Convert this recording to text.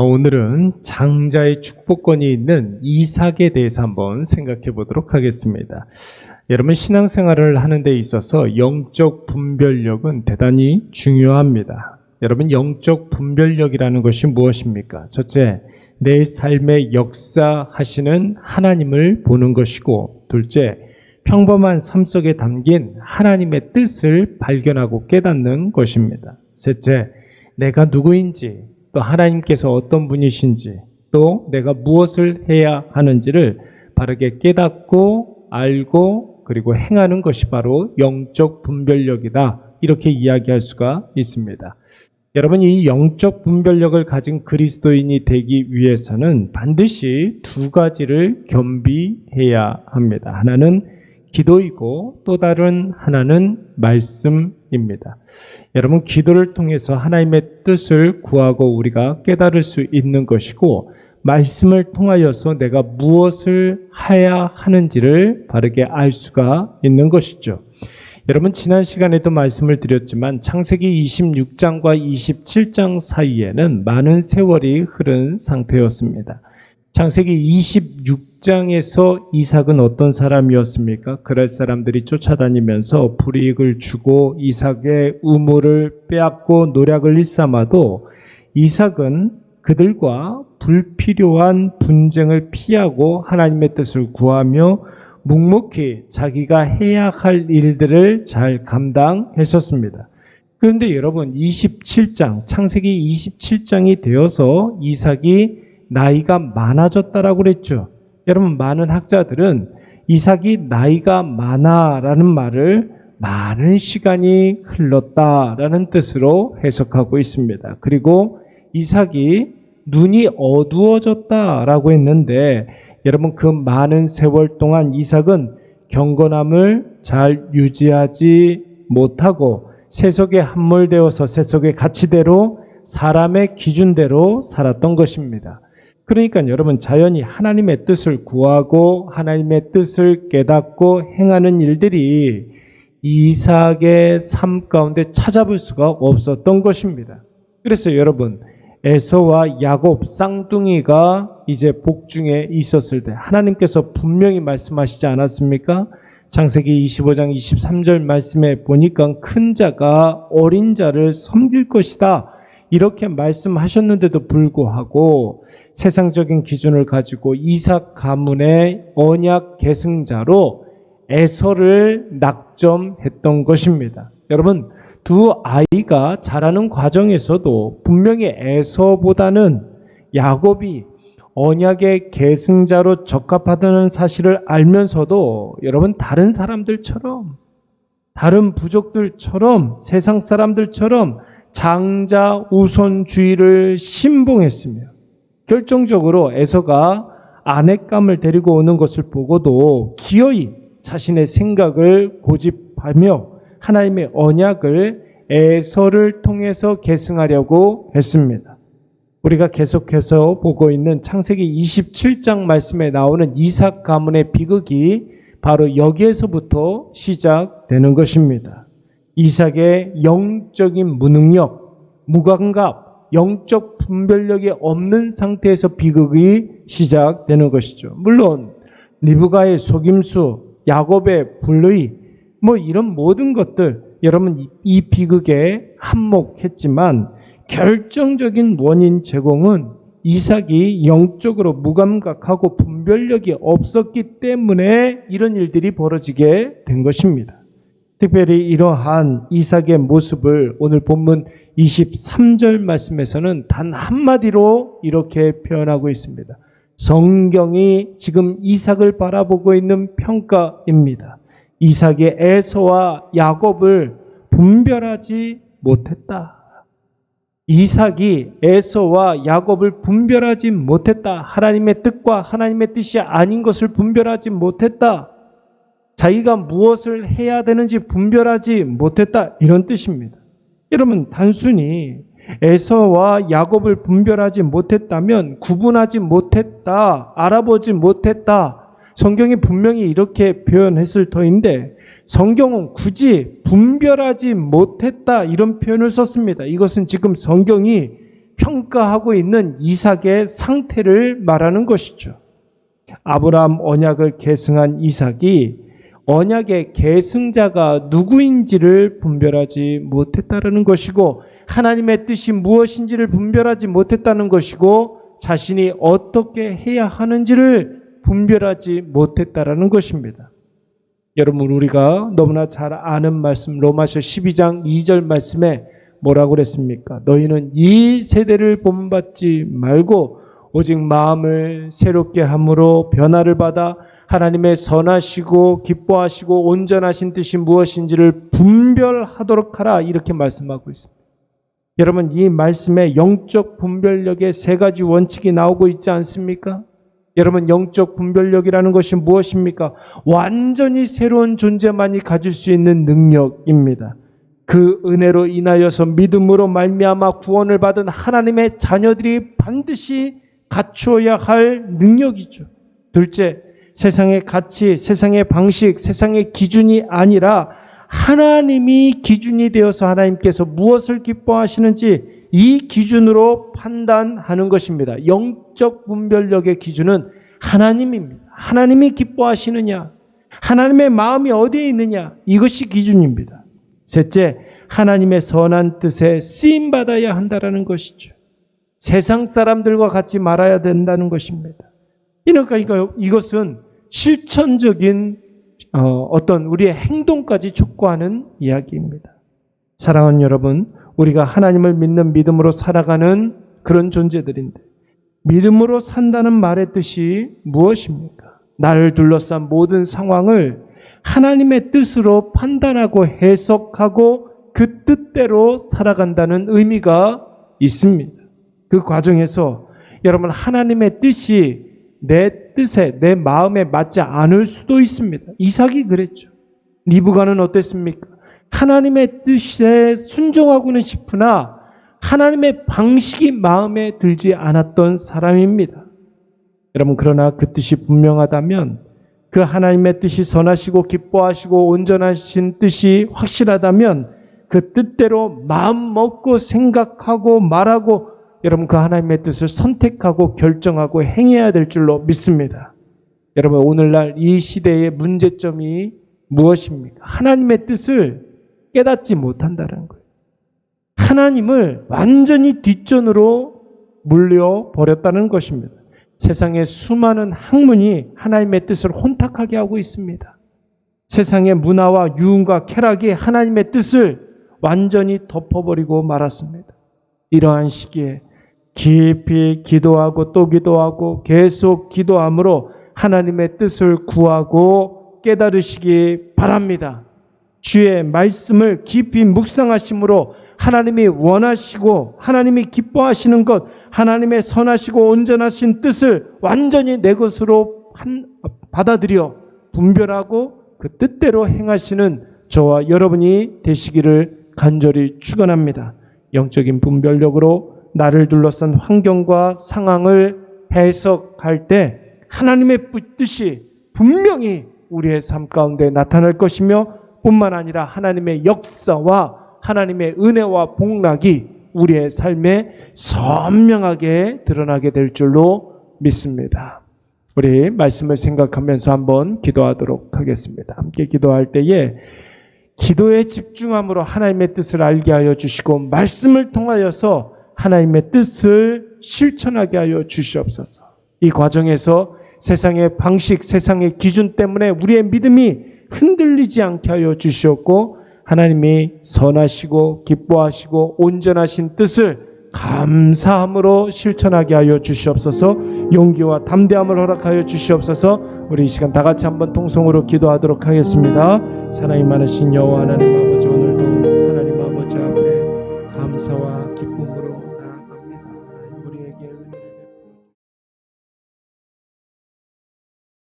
오늘은 장자의 축복권이 있는 이삭에 대해서 한번 생각해 보도록 하겠습니다. 여러분, 신앙생활을 하는 데 있어서 영적 분별력은 대단히 중요합니다. 여러분, 영적 분별력이라는 것이 무엇입니까? 첫째, 내 삶의 역사하시는 하나님을 보는 것이고, 둘째, 평범한 삶 속에 담긴 하나님의 뜻을 발견하고 깨닫는 것입니다. 셋째, 내가 누구인지, 또 하나님께서 어떤 분이신지, 또 내가 무엇을 해야 하는지를 바르게 깨닫고 알고 그리고 행하는 것이 바로 영적 분별력이다, 이렇게 이야기할 수가 있습니다. 여러분, 이 영적 분별력을 가진 그리스도인이 되기 위해서는 반드시 두 가지를 겸비해야 합니다. 하나는 기도이고 또 다른 하나는 말씀입니다. 여러분, 기도를 통해서 하나님의 뜻을 구하고 우리가 깨달을 수 있는 것이고, 말씀을 통하여서 내가 무엇을 해야 하는지를 바르게 알 수가 있는 것이죠. 여러분, 지난 시간에도 말씀을 드렸지만 창세기 26장과 27장 사이에는 많은 세월이 흐른 상태였습니다. 창세기 26장에서 이삭은 어떤 사람이었습니까? 그랄 사람들이 쫓아다니면서 불이익을 주고 이삭의 우물을 빼앗고 노략을 일삼아도 이삭은 그들과 불필요한 분쟁을 피하고 하나님의 뜻을 구하며 묵묵히 자기가 해야 할 일들을 잘 감당했었습니다. 그런데 여러분, 27장, 창세기 27장이 되어서 이삭이 나이가 많아졌다라고 그랬죠. 여러분, 많은 학자들은 이삭이 나이가 많아라는 말을 많은 시간이 흘렀다라는 뜻으로 해석하고 있습니다. 그리고 이삭이 눈이 어두워졌다라고 했는데, 여러분, 그 많은 세월 동안 이삭은 경건함을 잘 유지하지 못하고 세속에 함몰되어서 세속의 가치대로 사람의 기준대로 살았던 것입니다. 그러니까 여러분, 자연히 하나님의 뜻을 구하고 하나님의 뜻을 깨닫고 행하는 일들이 이삭의 삶 가운데 찾아볼 수가 없었던 것입니다. 그래서 여러분, 에서와 야곱 쌍둥이가 이제 복중에 있었을 때 하나님께서 분명히 말씀하시지 않았습니까? 창세기 25장 23절 말씀에 보니까 큰 자가 어린 자를 섬길 것이다, 이렇게 말씀하셨는데도 불구하고 세상적인 기준을 가지고 이삭 가문의 언약 계승자로 에서를 낙점했던 것입니다. 여러분, 두 아이가 자라는 과정에서도 분명히 에서보다는 야곱이 언약의 계승자로 적합하다는 사실을 알면서도 여러분, 다른 사람들처럼, 다른 부족들처럼, 세상 사람들처럼 장자 우선주의를 신봉했으며, 결정적으로 에서가 아내감을 데리고 오는 것을 보고도 기어이 자신의 생각을 고집하며 하나님의 언약을 에서를 통해서 계승하려고 했습니다. 우리가 계속해서 보고 있는 창세기 27장 말씀에 나오는 이삭 가문의 비극이 바로 여기에서부터 시작되는 것입니다. 이삭의 영적인 무능력, 무감각, 영적 분별력이 없는 상태에서 비극이 시작되는 것이죠. 물론 리브가의 속임수, 야곱의 불의, 이런 모든 것들, 여러분, 이 비극에 한몫했지만 결정적인 원인 제공은 이삭이 영적으로 무감각하고 분별력이 없었기 때문에 이런 일들이 벌어지게 된 것입니다. 특별히 이러한 이삭의 모습을 오늘 본문 23절 말씀에서는 단 한마디로 이렇게 표현하고 있습니다. 성경이 지금 이삭을 바라보고 있는 평가입니다. 이삭이 에서와 야곱을 분별하지 못했다. 이삭이 에서와 야곱을 분별하지 못했다. 하나님의 뜻과 하나님의 뜻이 아닌 것을 분별하지 못했다. 자기가 무엇을 해야 되는지 분별하지 못했다, 이런 뜻입니다. 여러분, 단순히 에서와 야곱을 분별하지 못했다면 구분하지 못했다, 알아보지 못했다, 성경이 분명히 이렇게 표현했을 터인데 성경은 굳이 분별하지 못했다 이런 표현을 썼습니다. 이것은 지금 성경이 평가하고 있는 이삭의 상태를 말하는 것이죠. 아브라함 언약을 계승한 이삭이 언약의 계승자가 누구인지를 분별하지 못했다는 것이고, 하나님의 뜻이 무엇인지를 분별하지 못했다는 것이고, 자신이 어떻게 해야 하는지를 분별하지 못했다는 것입니다. 여러분, 우리가 너무나 잘 아는 말씀, 로마서 12장 2절 말씀에 뭐라고 그랬습니까? 너희는 이 세대를 본받지 말고 오직 마음을 새롭게 함으로 변화를 받아 하나님의 선하시고 기뻐하시고 온전하신 뜻이 무엇인지를 분별하도록 하라, 이렇게 말씀하고 있습니다. 여러분, 이 말씀에 영적 분별력의 세 가지 원칙이 나오고 있지 않습니까? 여러분, 영적 분별력이라는 것이 무엇입니까? 완전히 새로운 존재만이 가질 수 있는 능력입니다. 그 은혜로 인하여서 믿음으로 말미암아 구원을 받은 하나님의 자녀들이 반드시 갖추어야 할 능력이죠. 둘째, 세상의 가치, 세상의 방식, 세상의 기준이 아니라 하나님이 기준이 되어서 하나님께서 무엇을 기뻐하시는지 이 기준으로 판단하는 것입니다. 영적 분별력의 기준은 하나님입니다. 하나님이 기뻐하시느냐, 하나님의 마음이 어디에 있느냐, 이것이 기준입니다. 셋째, 하나님의 선한 뜻에 쓰임받아야 한다는 것이죠. 세상 사람들과 같이 말아야 된다는 것입니다. 그러니까 이것은 실천적인 어떤 우리의 행동까지 촉구하는 이야기입니다. 사랑하는 여러분, 우리가 하나님을 믿는 믿음으로 살아가는 그런 존재들인데, 믿음으로 산다는 말의 뜻이 무엇입니까? 나를 둘러싼 모든 상황을 하나님의 뜻으로 판단하고 해석하고 그 뜻대로 살아간다는 의미가 있습니다. 그 과정에서 여러분, 하나님의 뜻이 내 뜻에, 내 마음에 맞지 않을 수도 있습니다. 이삭이 그랬죠. 리브가는 어땠습니까? 하나님의 뜻에 순종하고는 싶으나 하나님의 방식이 마음에 들지 않았던 사람입니다. 여러분, 그러나 그 뜻이 분명하다면, 그 하나님의 뜻이 선하시고 기뻐하시고 온전하신 뜻이 확실하다면 그 뜻대로 마음 먹고 생각하고 말하고, 여러분, 그 하나님의 뜻을 선택하고 결정하고 행해야 될 줄로 믿습니다. 여러분, 오늘날 이 시대의 문제점이 무엇입니까? 하나님의 뜻을 깨닫지 못한다는 거예요. 하나님을 완전히 뒷전으로 물려버렸다는 것입니다. 세상의 수많은 학문이 하나님의 뜻을 혼탁하게 하고 있습니다. 세상의 문화와 유흥과 쾌락이 하나님의 뜻을 완전히 덮어버리고 말았습니다. 이러한 시기에 깊이 기도하고 또 기도하고 계속 기도함으로 하나님의 뜻을 구하고 깨달으시기 바랍니다. 주의 말씀을 깊이 묵상하심으로 하나님이 원하시고 하나님이 기뻐하시는 것, 하나님의 선하시고 온전하신 뜻을 완전히 내 것으로 받아들여 분별하고 그 뜻대로 행하시는 저와 여러분이 되시기를 간절히 축원합니다. 영적인 분별력으로 나를 둘러싼 환경과 상황을 해석할 때 하나님의 뜻이 분명히 우리의 삶 가운데 나타날 것이며, 뿐만 아니라 하나님의 역사와 하나님의 은혜와 복락이 우리의 삶에 선명하게 드러나게 될 줄로 믿습니다. 우리 말씀을 생각하면서 한번 기도하도록 하겠습니다. 함께 기도할 때에 기도에 집중함으로 하나님의 뜻을 알게 하여 주시고, 말씀을 통하여서 하나님의 뜻을 실천하게 하여 주시옵소서. 이 과정에서 세상의 방식, 세상의 기준 때문에 우리의 믿음이 흔들리지 않게 하여 주시옵고, 하나님이 선하시고 기뻐하시고 온전하신 뜻을 감사함으로 실천하게 하여 주시옵소서. 용기와 담대함을 허락하여 주시옵소서. 우리 이 시간 다 같이 한번 통성으로 기도하도록 하겠습니다. 사랑이 많으신 여호와 하나님 아버지,